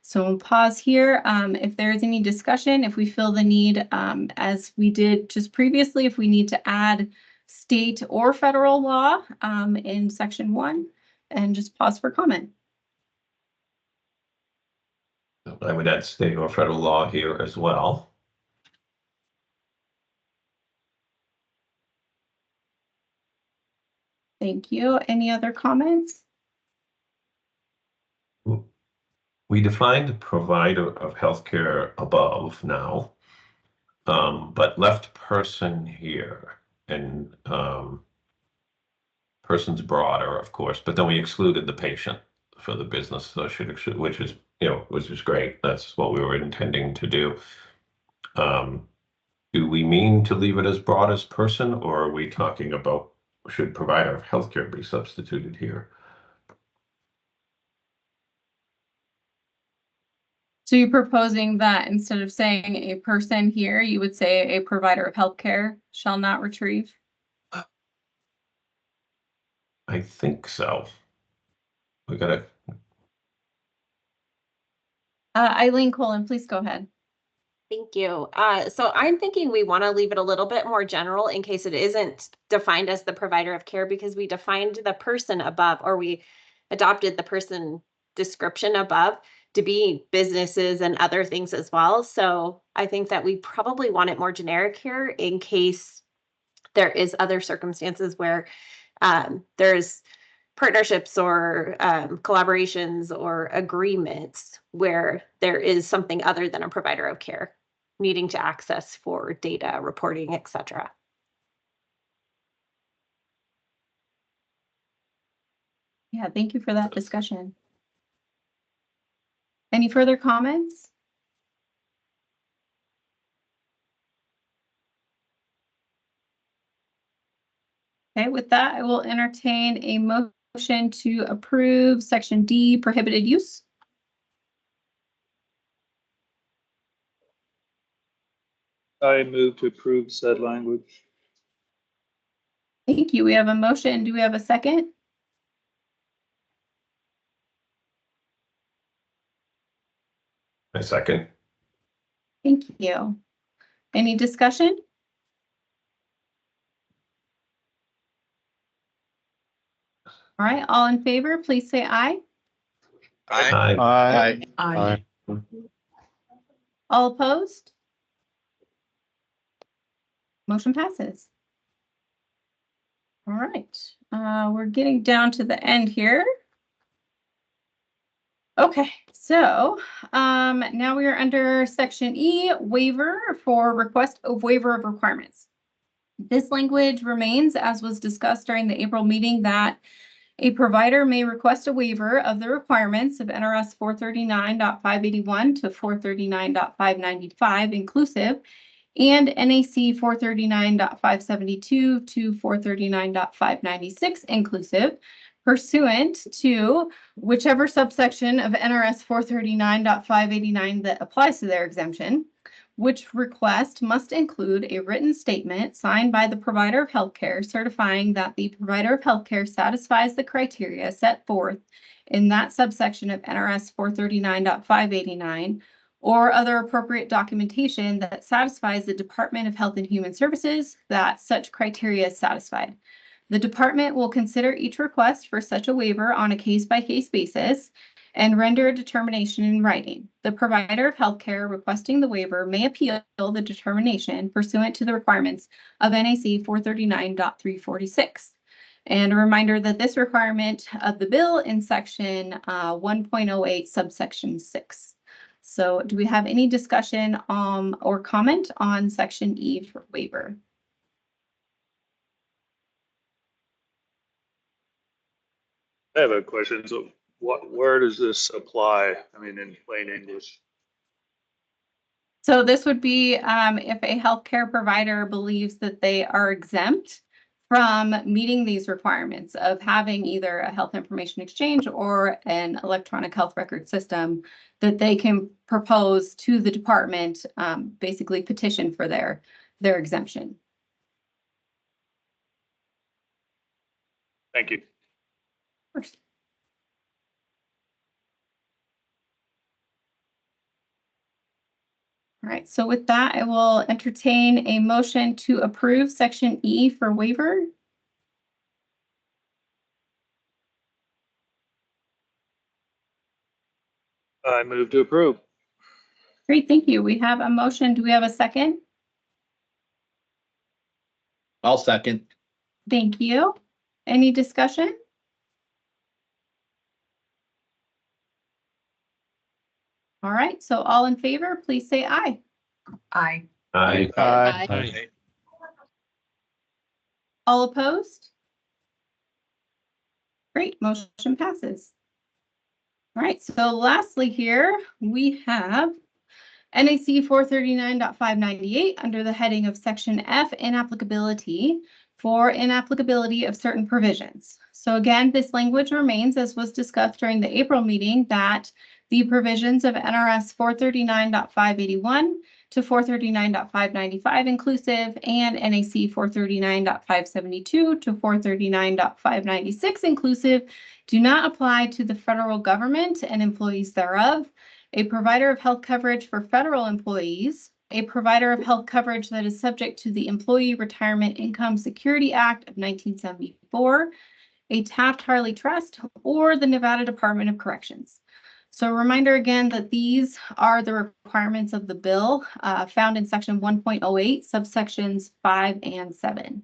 So we'll pause here. If there's any discussion, if we feel the need, as we did just previously, if we need to add state or federal law in section 1, and just pause for comment. I would add state or federal law here as well. Thank you. Any other comments? We defined provider of healthcare above now, but left person here, and person's broader, of course, but then we excluded the patient for the business associate, which is, you know, which is great. That's what we were intending to do. Do we mean to leave it as broad as person, or are we talking about should provider of healthcare be substituted here? So you're proposing that instead of saying a person here, you would say a provider of healthcare shall not retrieve? I think so. We gotta. Eileen Colin, please go ahead. Thank you. So I'm thinking we want to leave it a little bit more general in case it isn't defined as the provider of care, because we defined the person above, or we adopted the person description above to be businesses and other things as well. So I think that we probably want it more generic here in case there is other circumstances where there's partnerships or collaborations or agreements where there is something other than a provider of care needing to access for data, reporting, etc. Yeah, thank you for that discussion. Any further comments? Okay, with that, I will entertain a motion to approve section D, prohibited use. I move to approve said language. Thank you. We have a motion. Do we have a second? A second. Thank you. Any discussion? All right, all in favor, please say aye. Aye. Aye. All opposed? Motion passes. All right, we're getting down to the end here. Okay, so now we are under section E, waiver for request of waiver of requirements. This language remains as was discussed during the April meeting that a provider may request a waiver of the requirements of NRS 439.581 to 439.595 inclusive and NAC 439.572 to 439.596 inclusive pursuant to whichever subsection of NRS 439.589 that applies to their exemption, which request must include a written statement signed by the provider of healthcare certifying that the provider of healthcare satisfies the criteria set forth in that subsection of NRS 439.589 or other appropriate documentation that satisfies the Department of Health and Human Services that such criteria is satisfied. The department will consider each request for such a waiver on a case-by-case basis and render a determination in writing. The provider of healthcare requesting the waiver may appeal the determination pursuant to the requirements of NAC 439.346. And a reminder that this requirement of the bill in section 1.08 subsection 6. So do we have any discussion or comment on section E for waiver? I have a question. So where does this apply? I mean, in plain English. So this would be if a healthcare provider believes that they are exempt from meeting these requirements of having either a health information exchange or an electronic health record system, that they can propose to the department, basically petition for their exemption. Thank you. Of course. All right, so with that, I will entertain a motion to approve section E for waiver. I move to approve. Great, thank you. We have a motion. Do we have a second? I'll second. Thank you. Any discussion? All right, so all in favor, please say aye. Aye. Aye. Aye. All opposed? Great, motion passes. All right, so lastly here, we have NAC 439.598 under the heading of section F, inapplicability for inapplicability of certain provisions. So again, this language remains as was discussed during the April meeting that the provisions of NRS 439.581 to 439.595 inclusive and NAC 439.572 to 439.596 inclusive do not apply to the federal government and employees thereof, a provider of health coverage for federal employees, a provider of health coverage that is subject to the Employee Retirement Income Security Act of 1974, a Taft-Hartley Trust, or the Nevada Department of Corrections. So a reminder again that these are the requirements of the bill found in section 1.08 subsections 5 and 7.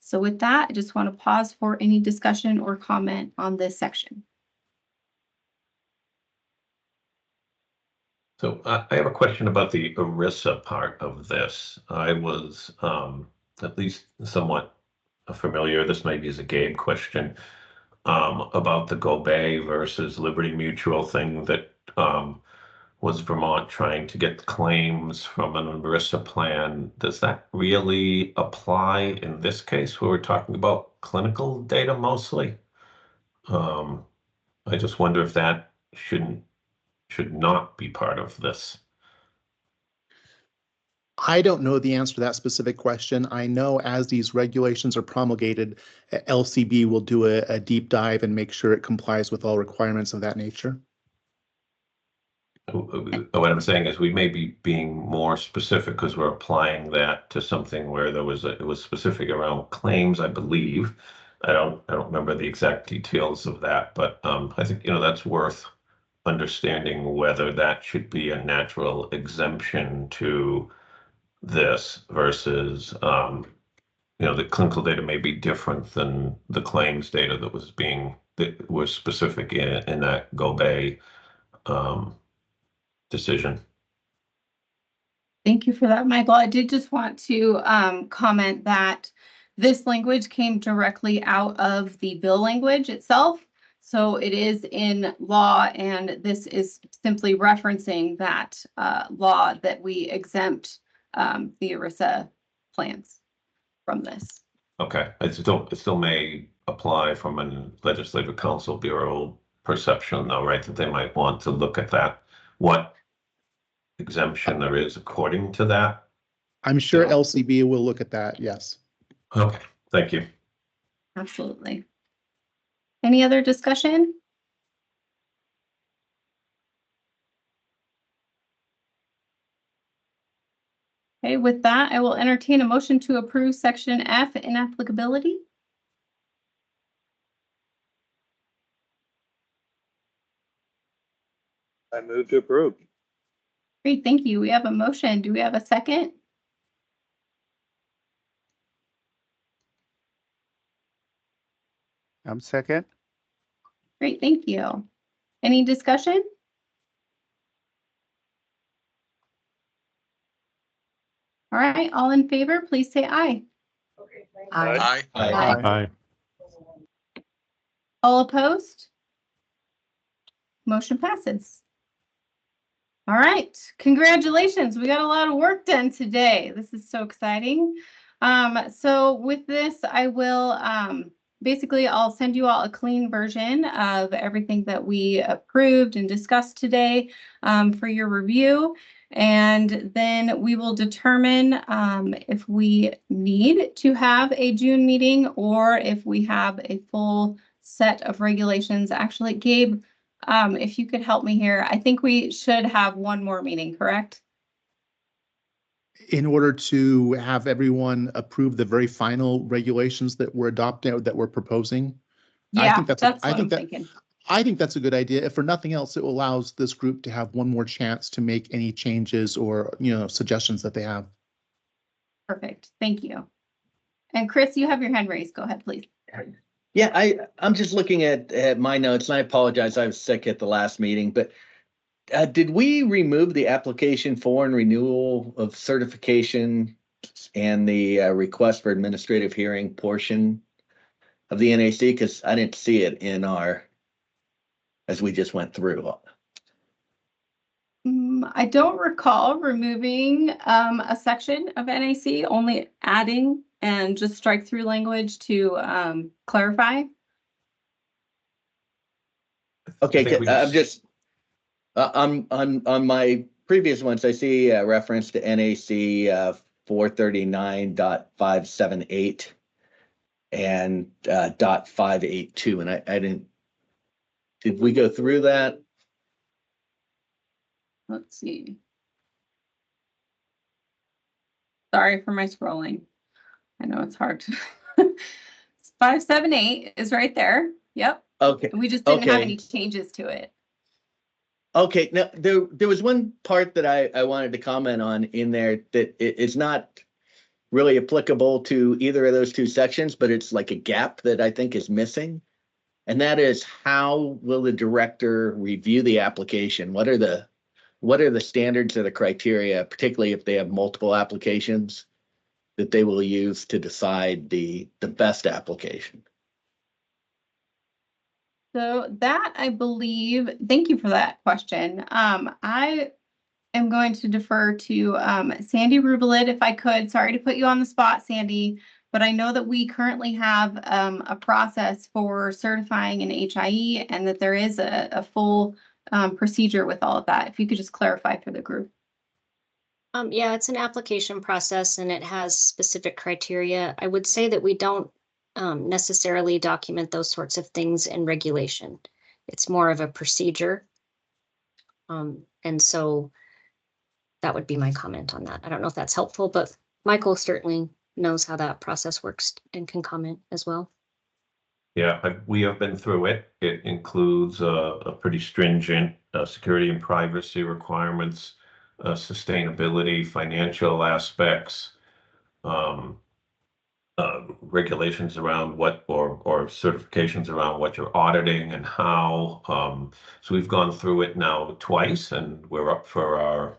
So with that, I just want to pause for any discussion or comment on this section. So I have a question about the ERISA part of this. I was at least somewhat familiar, this maybe is a Gabe question, about the Gobay versus Liberty Mutual thing that was Vermont trying to get claims from an ERISA plan. Does that really apply in this case where we're talking about clinical data mostly? I just wonder if that should not be part of this. I don't know the answer to that specific question. I know as these regulations are promulgated, LCB will do a deep dive and make sure it complies with all requirements of that nature. What I'm saying is we may be being more specific because we're applying that to something where it was specific around claims, I believe. I don't remember the exact details of that, but I think that's worth understanding whether that should be a natural exemption to this versus the clinical data may be different than the claims data that was specific in that GOBE decision. Thank you for that, Michael. I did just want to comment that this language came directly out of the bill language itself. So it is in law, and this is simply referencing that law that we exempt the ERISA plans from this. Okay, it still may apply from a legislative council bureau perception though, right? That they might want to look at that, what exemption there is according to that. I'm sure LCB will look at that, yes. Okay, thank you. Absolutely. Any other discussion? Okay, with that, I will entertain a motion to approve section F in applicability. I move to approve. Great, thank you. We have a motion. Do we have a second? I'm second. Great, thank you. Any discussion? All right, all in favor, please say aye. Aye. Aye. All opposed? Motion passes. All right, congratulations. We got a lot of work done today. This is so exciting. So with this, I will basically I'll send you all a clean version of everything that we approved and discussed today for your review. And then we will determine if we need to have a June meeting or if we have a full set of regulations. Actually, Gabe, if you could help me here, I think we should have one more meeting, correct? In order to have everyone approve the very final regulations that we're adopting, that we're proposing. Yeah, that's what I'm thinking. I think that's a good idea. If for nothing else, it allows this group to have one more chance to make any changes or, suggestions that they have. Perfect. Thank you. And Chris, you have your hand raised. Go ahead, please. Yeah, I'm just looking at my notes, and I apologize, I was sick at the last meeting, but did we remove the application for and renewal of certification and the request for administrative hearing portion of the NAC? Because I didn't see it in our, as we just went through. I don't recall removing a section of NAC, only adding and just strike through language to clarify. Okay, I'm just on my previous ones, I see a reference to NAC 439.578 and .582, and I didn't. Did we go through that? Let's see. Sorry for my scrolling. I know it's hard to. 578 is right there. Yep. Okay. We just didn't have any changes to it. Okay. Now there was one part that I wanted to comment on in there that it's not really applicable to either of those two sections, but it's like a gap that I think is missing. And that is, how will the director review the application? What are the standards or the criteria, particularly if they have multiple applications, that they will use to decide the best application? So that, I believe, thank you for that question. I am going to defer to Sandy Rubelit if I could. Sorry to put you on the spot, Sandy, but I know that we currently have a process for certifying an HIE and that there is a full procedure with all of that. If you could just clarify for the group. Yeah, it's an application process and it has specific criteria. I would say that we don't necessarily document those sorts of things in regulation. It's more of a procedure. And so that would be my comment on that. I don't know if that's helpful, but Michael certainly knows how that process works and can comment as well. Yeah, we have been through it. It includes a pretty stringent security and privacy requirements, sustainability, financial aspects, regulations around what or certifications around what you're auditing and how. So we've gone through it now twice, and we're up for our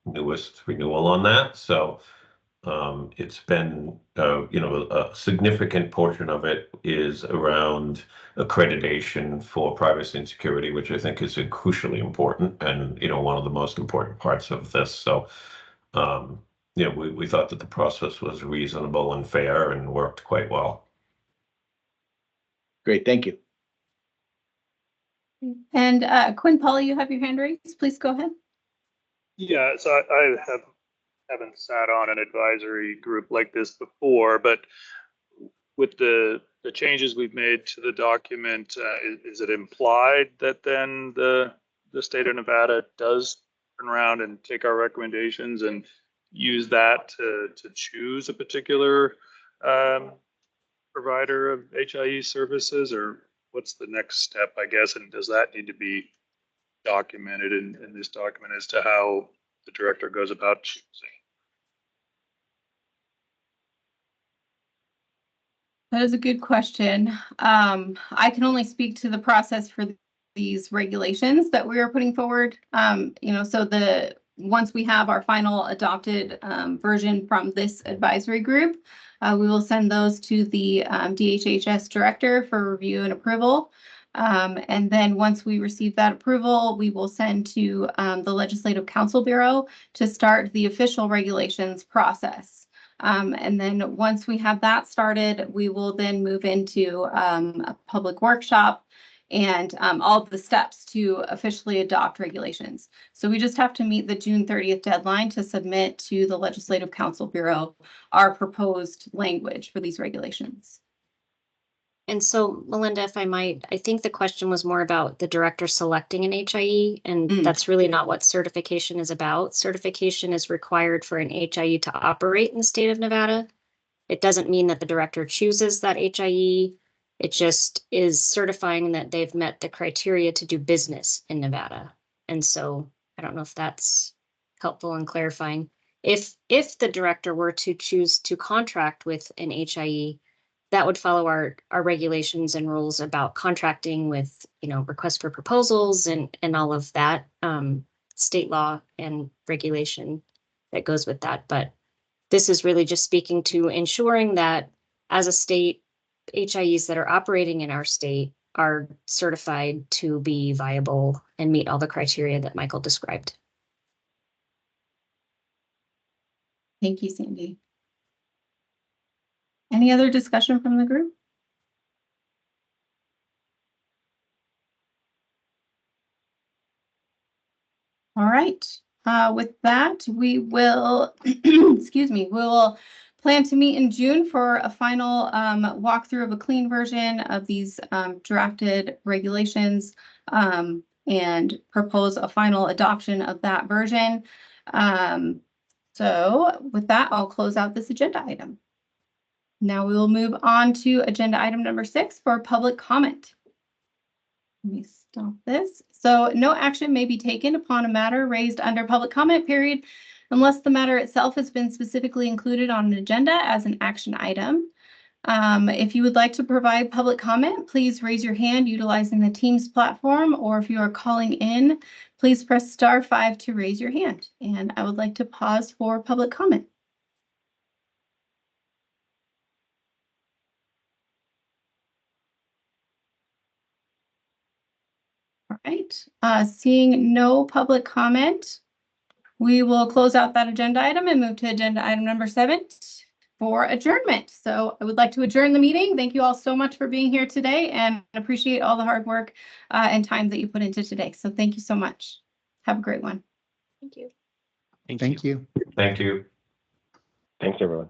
newest renewal on that. So it's been, a significant portion of it is around accreditation for privacy and security, which I think is crucially important and, one of the most important parts of this. So, we thought that the process was reasonable and fair and worked quite well. Great, thank you. And Quinn Paula, you have your hand raised. Please go ahead. Yeah, so I haven't sat on an advisory group like this before, but with the changes we've made to the document, is it implied that then the state of Nevada does turn around and take our recommendations and use that to choose a particular provider of HIE services, or what's the next step, I guess, and does that need to be documented in this document as to how the director goes about choosing? That is a good question. I can only speak to the process for these regulations that we are putting forward. So once we have our final adopted version from this advisory group, we will send those to the DHHS director for review and approval. And then once we receive that approval, we will send to the Legislative Counsel Bureau to start the official regulations process. And then once we have that started, we will then move into a public workshop and all of the steps to officially adopt regulations. So we just have to meet the June 30th deadline to submit to the Legislative Counsel Bureau our proposed language for these regulations. And so, Melinda, if I might, I think the question was more about the director selecting an HIE, and that's really not what certification is about. Certification is required for an HIE to operate in the state of Nevada. It doesn't mean that the director chooses that HIE. It just is certifying that they've met the criteria to do business in Nevada. And so I don't know if that's helpful in clarifying. If the director were to choose to contract with an HIE, that would follow our regulations and rules about contracting with, requests for proposals and all of that state law and regulation that goes with that. But this is really just speaking to ensuring that as a state, HIEs that are operating in our state are certified to be viable and meet all the criteria that Michael described. Thank you, Sandy. Any other discussion from the group? All right. With that, we will, excuse me, we will plan to meet in June for a final walkthrough of a clean version of these drafted regulations and propose a final adoption of that version. So with that, I'll close out this agenda item. Now we will move on to agenda item number 6 for public comment. Let me stop this. So no action may be taken upon a matter raised under public comment period unless the matter itself has been specifically included on an agenda as an action item. If you would like to provide public comment, please raise your hand utilizing the Teams platform, or if you are calling in, please press *5 to raise your hand. And I would like to pause for public comment. right, seeing no public comment, we will close out that agenda item and move to agenda item number 7 for adjournment. So I would like to adjourn the meeting. Thank you all so much for being here today and appreciate all the hard work and time that you put into today. So thank you so much. Have a great one. Thank you. Thank you. Thank you. Thanks, everyone.